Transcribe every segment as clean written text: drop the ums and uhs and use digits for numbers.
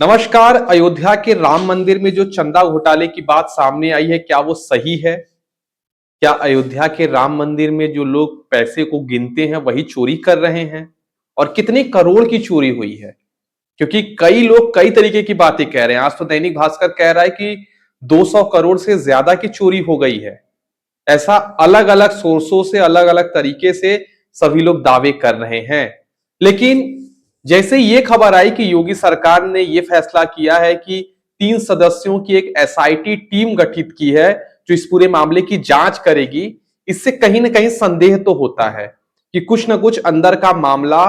नमस्कार। अयोध्या के राम मंदिर में जो चंदा घोटाले की बात सामने आई है, क्या वो सही है? क्या अयोध्या के राम मंदिर में जो लोग पैसे को गिनते हैं वही चोरी कर रहे हैं? और कितने करोड़ की चोरी हुई है? क्योंकि कई लोग कई तरीके की बातें कह रहे हैं। आज तो दैनिक भास्कर कह रहा है कि 200 करोड़ से ज्यादा की चोरी हो गई है। ऐसा अलग अलग सोर्सों से अलग अलग तरीके से सभी लोग दावे कर रहे हैं। लेकिन जैसे ये खबर आई कि योगी सरकार ने यह फैसला किया है कि 3 सदस्यों की एक एसआईटी टीम गठित की है जो इस पूरे मामले की जांच करेगी, इससे कहीं ना कहीं संदेह तो होता है कि कुछ ना कुछ अंदर का मामला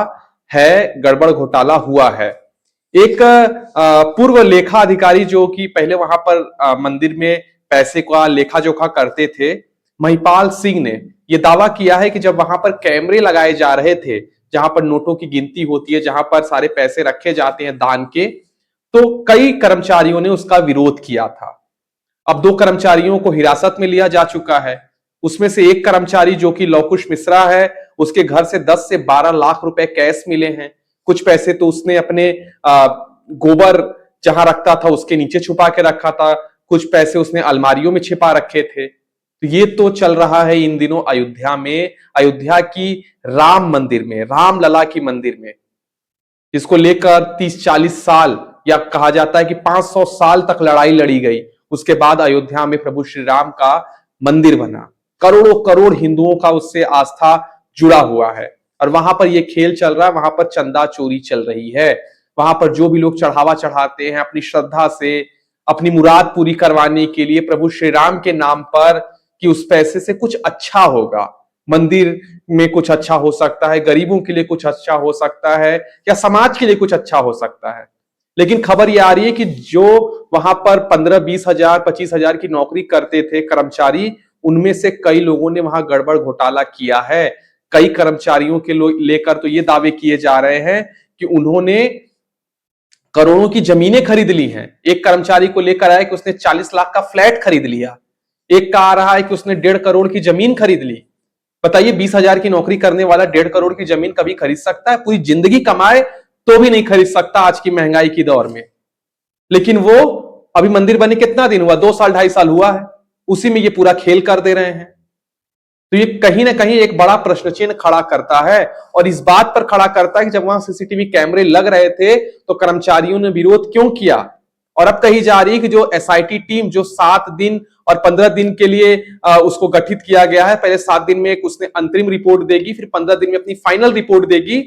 है, गड़बड़ घोटाला हुआ है। एक पूर्व लेखा अधिकारी जो कि पहले वहां पर मंदिर में पैसे का लेखा जोखा करते थे, महिपाल सिंह ने यह दावा किया है कि जब वहां पर कैमरे लगाए जा रहे थे, जहां पर नोटों की गिनती होती है, जहां पर सारे पैसे रखे जाते हैं दान के, तो कई कर्मचारियों ने उसका विरोध किया था। अब 2 कर्मचारियों को हिरासत में लिया जा चुका है। उसमें से एक कर्मचारी जो कि लवकुश मिश्रा है, उसके घर से 10 से 12 लाख रुपए कैश मिले हैं। कुछ पैसे तो उसने अपने गोबर जहां रखता था उसके नीचे छुपा के रखा था, कुछ पैसे उसने अलमारियों में छिपा रखे थे। तो ये तो चल रहा है इन दिनों अयोध्या में, अयोध्या की राम मंदिर में, रामलला की मंदिर में, इसको लेकर 30-40 साल या कहा जाता है कि 500 साल तक लड़ाई लड़ी गई। उसके बाद अयोध्या में प्रभु श्री राम का मंदिर बना। करोड़ों करोड़ हिंदुओं का उससे आस्था जुड़ा हुआ है और वहां पर यह खेल चल रहा है, वहां पर चंदा चोरी चल रही है। वहां पर जो भी लोग चढ़ावा चढ़ाते हैं अपनी श्रद्धा से, अपनी मुराद पूरी करवाने के लिए प्रभु श्री राम के नाम पर, कि उस पैसे से कुछ अच्छा होगा, मंदिर में कुछ अच्छा हो सकता है, गरीबों के लिए कुछ अच्छा हो सकता है, या समाज के लिए कुछ अच्छा हो सकता है। लेकिन खबर यह आ रही है कि जो वहां पर 15-20 हजार 25 हजार की नौकरी करते थे कर्मचारी, उनमें से कई लोगों ने वहां गड़बड़ घोटाला किया है। कई कर्मचारियों के लेकर तो ये दावे किए जा रहे हैं कि उन्होंने करोड़ों की जमीनें खरीद ली हैं। एक कर्मचारी को लेकर आया कि उसने 40 लाख का फ्लैट खरीद लिया। एक का आ रहा है कि उसने 1.5 करोड़ की जमीन खरीद ली। बताइए, 20 हजार की नौकरी करने वाला 1.5 करोड़ की जमीन कभी खरीद सकता है? पूरी जिंदगी कमाए तो भी नहीं खरीद सकता आज की महंगाई की दौर में। लेकिन वो अभी मंदिर बने कितना दिन हुआ? 2 साल 2.5 साल हुआ है, उसी में ये पूरा खेल कर दे रहे हैं। तो ये कहीं ना कहीं एक बड़ा प्रश्न चिन्ह खड़ा करता है और इस बात पर खड़ा करता है कि जब वहां सीसीटीवी कैमरे लग रहे थे तो कर्मचारियों ने विरोध क्यों किया। और अब कही जा रही है कि जो एसआईटी टीम जो 7 दिन और 15 दिन के लिए उसको गठित किया गया है, पहले 7 दिन में एक उसने अंतरिम रिपोर्ट देगी, फिर 15 दिन में अपनी फाइनल रिपोर्ट देगी।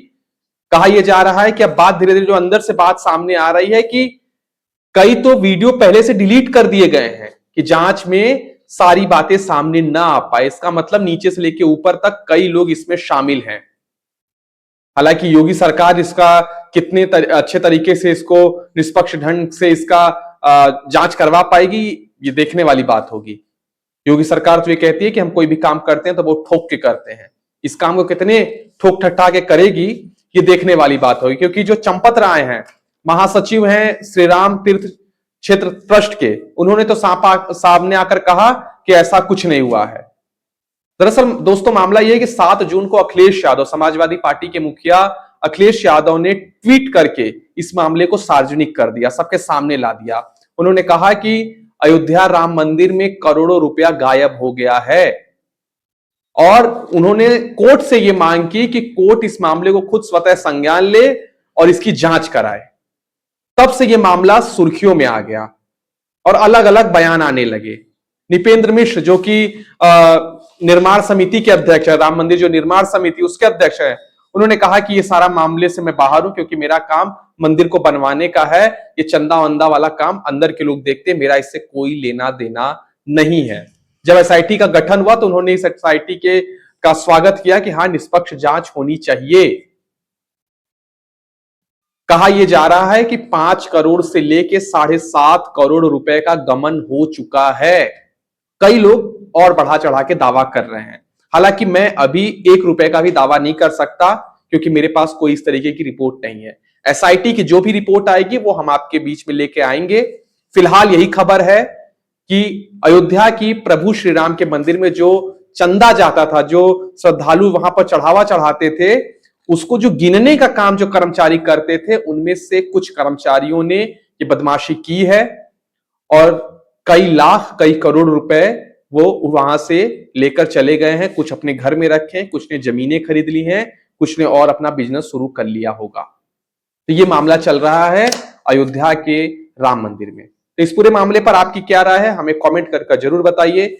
कहा यह जा रहा है कि अब बात धीरे धीरे जो अंदर से बात सामने आ रही है कि कई तो वीडियो पहले से डिलीट कर दिए गए हैं कि जांच में सारी बातें सामने ना आ पाए। इसका मतलब नीचे से लेकर ऊपर तक कई लोग इसमें शामिल हैं। हालांकि योगी सरकार इसका कितने अच्छे तरीके से इसको निष्पक्ष ढंग से इसका जांच करवा पाएगी, ये देखने वाली बात होगी। योगी सरकार तो ये कहती है कि हम कोई भी काम करते हैं तो वो ठोक के करते हैं। इस काम को कितने ठोक ठट्ठा के करेगी, ये देखने वाली बात होगी। क्योंकि जो चंपत राय हैं, महासचिव हैं श्री राम तीर्थ क्षेत्र ट्रस्ट के, उन्होंने तो सामने आकर कहा कि ऐसा कुछ नहीं हुआ है। दरअसल दोस्तों मामला यह है कि 7 जून को अखिलेश यादव, समाजवादी पार्टी के मुखिया अखिलेश यादव ने ट्वीट करके इस मामले को सार्वजनिक कर दिया, सबके सामने ला दिया। उन्होंने कहा कि अयोध्या राम मंदिर में करोड़ों रुपया गायब हो गया है और उन्होंने कोर्ट से यह मांग की कि कोर्ट इस मामले को खुद स्वतः संज्ञान ले और इसकी जांच कराए। तब से यह मामला सुर्खियों में आ गया और अलग अलग बयान आने लगे। निपेंद्र मिश्र जो कि निर्माण समिति के अध्यक्ष है, राम मंदिर जो निर्माण समिति उसके अध्यक्ष है, उन्होंने कहा कि ये सारा मामले से मैं बाहर हूं क्योंकि मेरा काम मंदिर को बनवाने का है। ये चंदा वंदा वाला काम अंदर के लोग देखते हैं, मेरा इससे कोई लेना देना नहीं है। जब एसआईटी का गठन हुआ तो उन्होंने इस एसआईटी के का स्वागत किया कि हां, निष्पक्ष जांच होनी चाहिए। कहा यह जा रहा है कि 5 करोड़ से लेके 7.5 करोड़ रुपए का गमन हो चुका है। कई लोग और बढ़ा चढ़ा के दावा कर रहे हैं। हालांकि मैं अभी 1 रुपए का भी दावा नहीं कर सकता क्योंकि मेरे पास कोई इस तरीके की रिपोर्ट नहीं है। एसआईटी की जो भी रिपोर्ट आएगी वो हम आपके बीच में लेके आएंगे। फिलहाल यही खबर है कि अयोध्या की प्रभु श्री राम के मंदिर में जो चंदा जाता था, जो श्रद्धालु वहां पर चढ़ावा चढ़ाते थे, उसको जो गिनने का काम जो कर्मचारी करते थे, उनमें से कुछ कर्मचारियों ने ये बदमाशी की है और कई लाख कई करोड़ रुपए वो वहां से लेकर चले गए हैं। कुछ अपने घर में रखे, कुछ ने जमीनें खरीद ली हैं, कुछ ने और अपना बिजनेस शुरू कर लिया होगा। तो ये मामला चल रहा है अयोध्या के राम मंदिर में। तो इस पूरे मामले पर आपकी क्या राय है, हमें कमेंट कर जरूर बताइए।